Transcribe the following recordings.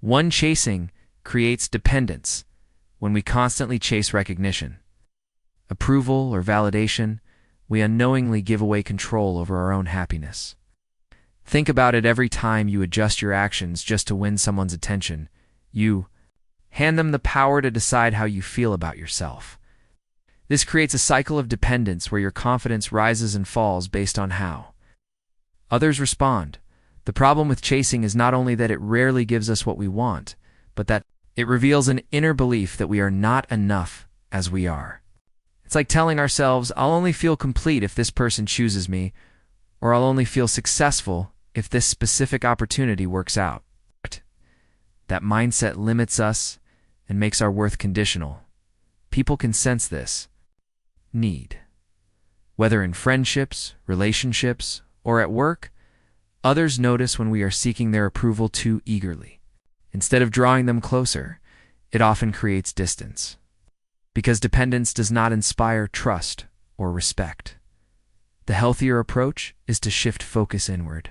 One chasing creates dependence when we constantly chase recognition, approval, or validation. We unknowingly give away control over our own happiness. Think about it. Every time you adjust your actions just to win someone's attention, you hand them the power to decide how you feel about yourself. This creates a cycle of dependence where your confidence rises and falls based on how others respond. The problem with chasing is not only that it rarely gives us what we want, but that it reveals an inner belief that we are not enough as we are. It's like telling ourselves, I'll only feel complete if this person chooses me, or I'll only feel successful if this specific opportunity works out. That mindset limits us and makes our worth conditional. People can sense this need. Whether in friendships, relationships, or at work, others notice when we are seeking their approval too eagerly. Instead of drawing them closer, it often creates distance. Because dependence does not inspire trust or respect. The healthier approach is to shift focus inward.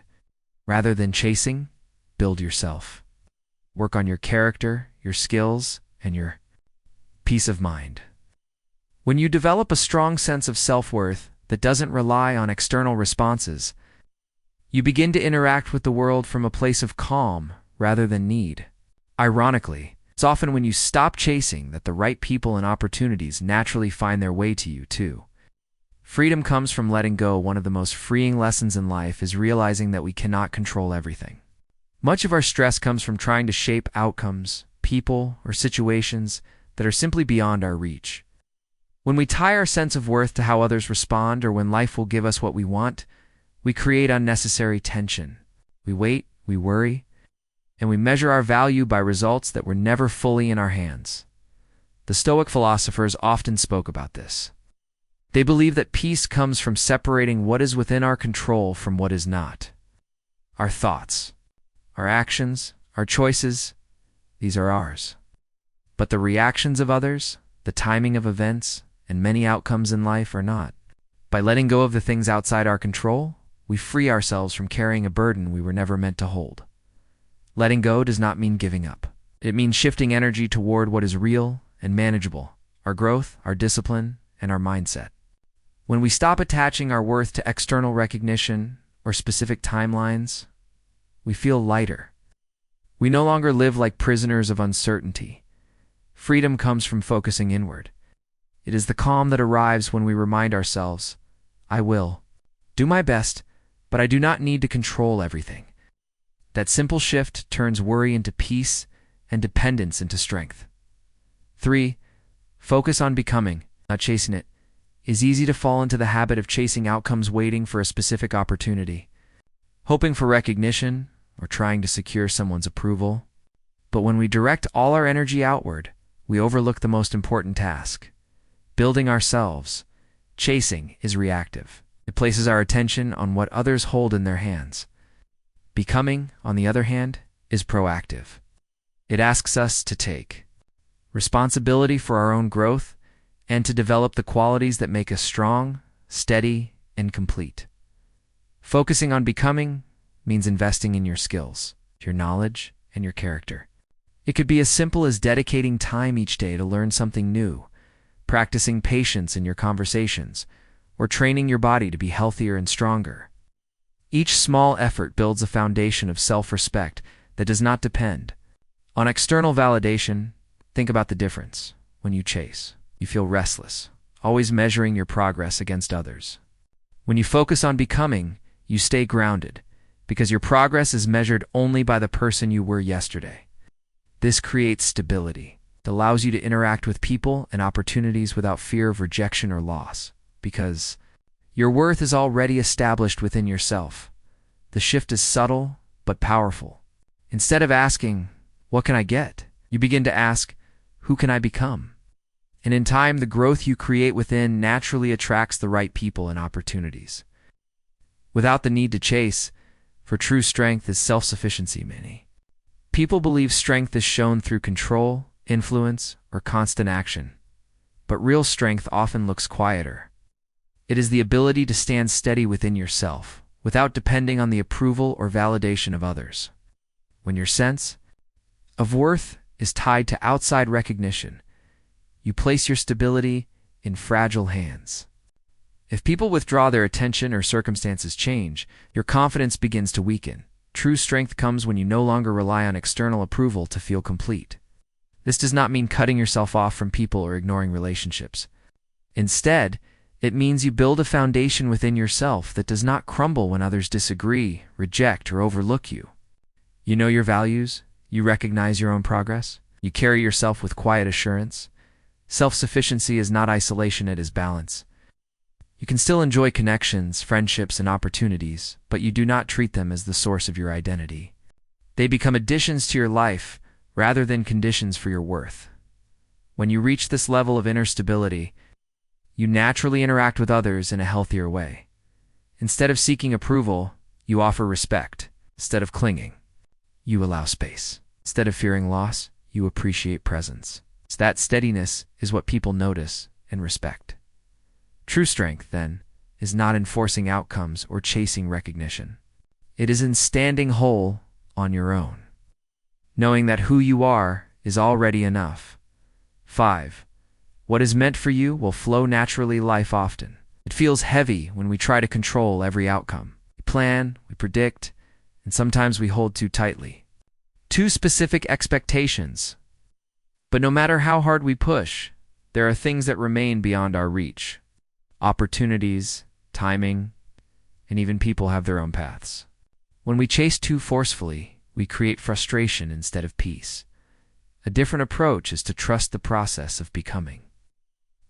Rather than chasing, build yourself. Work on your character, your skills, and your peace of mind. When you develop a strong sense of self-worth that doesn't rely on external responses, you begin to interact with the world from a place of calm rather than need. Ironically, it's often when you stop chasing that the right people and opportunities naturally find their way to you too. Freedom comes from letting go. One of the most freeing lessons in life is realizing that we cannot control everything. Much of our stress comes from trying to shape outcomes, people, or situations that are simply beyond our reach. When we tie our sense of worth to how others respond or when life will give us what we want, we create unnecessary tension. We wait, we worry, and we measure our value by results that were never fully in our hands. The Stoic philosophers often spoke about this. They believe that peace comes from separating what is within our control from what is not. Our thoughts, our actions, our choices, these are ours. But the reactions of others, the timing of events, and many outcomes in life are not. By letting go of the things outside our control, we free ourselves from carrying a burden we were never meant to hold. Letting go does not mean giving up. It means shifting energy toward what is real and manageable, our growth, our discipline, and our mindset. When we stop attaching our worth to external recognition or specific timelines, we feel lighter. We no longer live like prisoners of uncertainty. Freedom comes from focusing inward. It is the calm that arrives when we remind ourselves, I will do my best, but I do not need to control everything. That simple shift turns worry into peace and dependence into strength. 3. Focus on becoming, not chasing it. It's easy to fall into the habit of chasing outcomes, waiting for a specific opportunity, hoping for recognition, or trying to secure someone's approval. But when we direct all our energy outward, we overlook the most important task. Building ourselves. Chasing is reactive. It places our attention on what others hold in their hands. Becoming, on the other hand, is proactive. It asks us to take responsibility for our own growth and to develop the qualities that make us strong, steady, and complete. Focusing on becoming means investing in your skills, your knowledge, and your character. It could be as simple as dedicating time each day to learn something new, practicing patience in your conversations, or training your body to be healthier and stronger. Each small effort builds a foundation of self-respect that does not depend on external validation. Think about the difference. When you chase, you feel restless, always measuring your progress against others. When you focus on becoming, you stay grounded, because your progress is measured only by the person you were yesterday. This creates stability. It allows you to interact with people and opportunities without fear of rejection or loss, because your worth is already established within yourself. The shift is subtle but powerful. Instead of asking, what can I get? You begin to ask, who can I become? And in time, the growth you create within naturally attracts the right people and opportunities. Without the need to chase, for true strength is self-sufficiency. Many people believe strength is shown through control, influence, or constant action. But real strength often looks quieter. It is the ability to stand steady within yourself, without depending on the approval or validation of others. When your sense of worth is tied to outside recognition. You place your stability in fragile hands. If people withdraw their attention or circumstances change, your confidence begins to weaken. True strength comes when you no longer rely on external approval to feel complete. This does not mean cutting yourself off from people or ignoring relationships. Instead, it means you build a foundation within yourself that does not crumble when others disagree, reject, or overlook you. You know your values, you recognize your own progress, you carry yourself with quiet assurance. Self-sufficiency is not isolation, it is balance. You can still enjoy connections, friendships, and opportunities, but you do not treat them as the source of your identity. They become additions to your life rather than conditions for your worth. When you reach this level of inner stability, you naturally interact with others in a healthier way. Instead of seeking approval, you offer respect. Instead of clinging, you allow space. Instead of fearing loss, you appreciate presence. That steadiness is what people notice and respect. True strength, then, is not in forcing outcomes or chasing recognition. It is in standing whole on your own, knowing that who you are is already enough. 5. What is meant for you will flow naturally. Life often. It feels heavy when we try to control every outcome. We plan, we predict, and sometimes we hold too tightly. Too specific expectations. But no matter how hard we push, there are things that remain beyond our reach. Opportunities, timing, and even people have their own paths. When we chase too forcefully, we create frustration instead of peace. A different approach is to trust the process of becoming.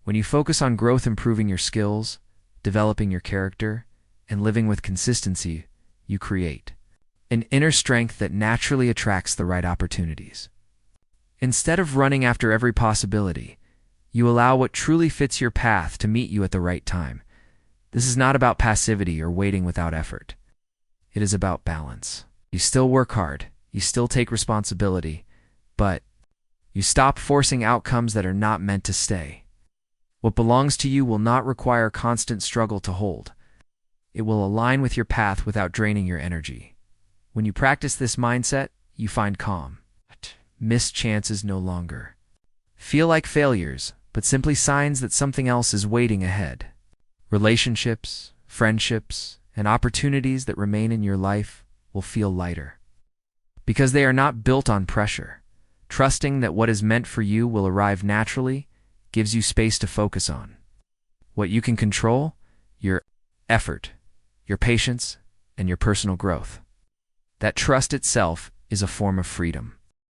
When you focus on growth, improving your skills, developing your character, and living with consistency, you create an inner strength that naturally attracts the right opportunities. Instead of running after every possibility, you allow what truly fits your path to meet you at the right time. This is not about passivity or waiting without effort. It is about balance. You still work hard, you still take responsibility, but you stop forcing outcomes that are not meant to stay. What belongs to you will not require constant struggle to hold. It will align with your path without draining your energy. When you practice this mindset, you find calm. Missed chances no longer feel like failures, but simply signs that something else is waiting ahead. Relationships, friendships, and opportunities that remain in your life will feel lighter because they are not built on pressure. Trusting that what is meant for you will arrive naturally gives you space to focus on what you can control: your effort, your patience, and your personal growth. That trust itself is a form of freedom.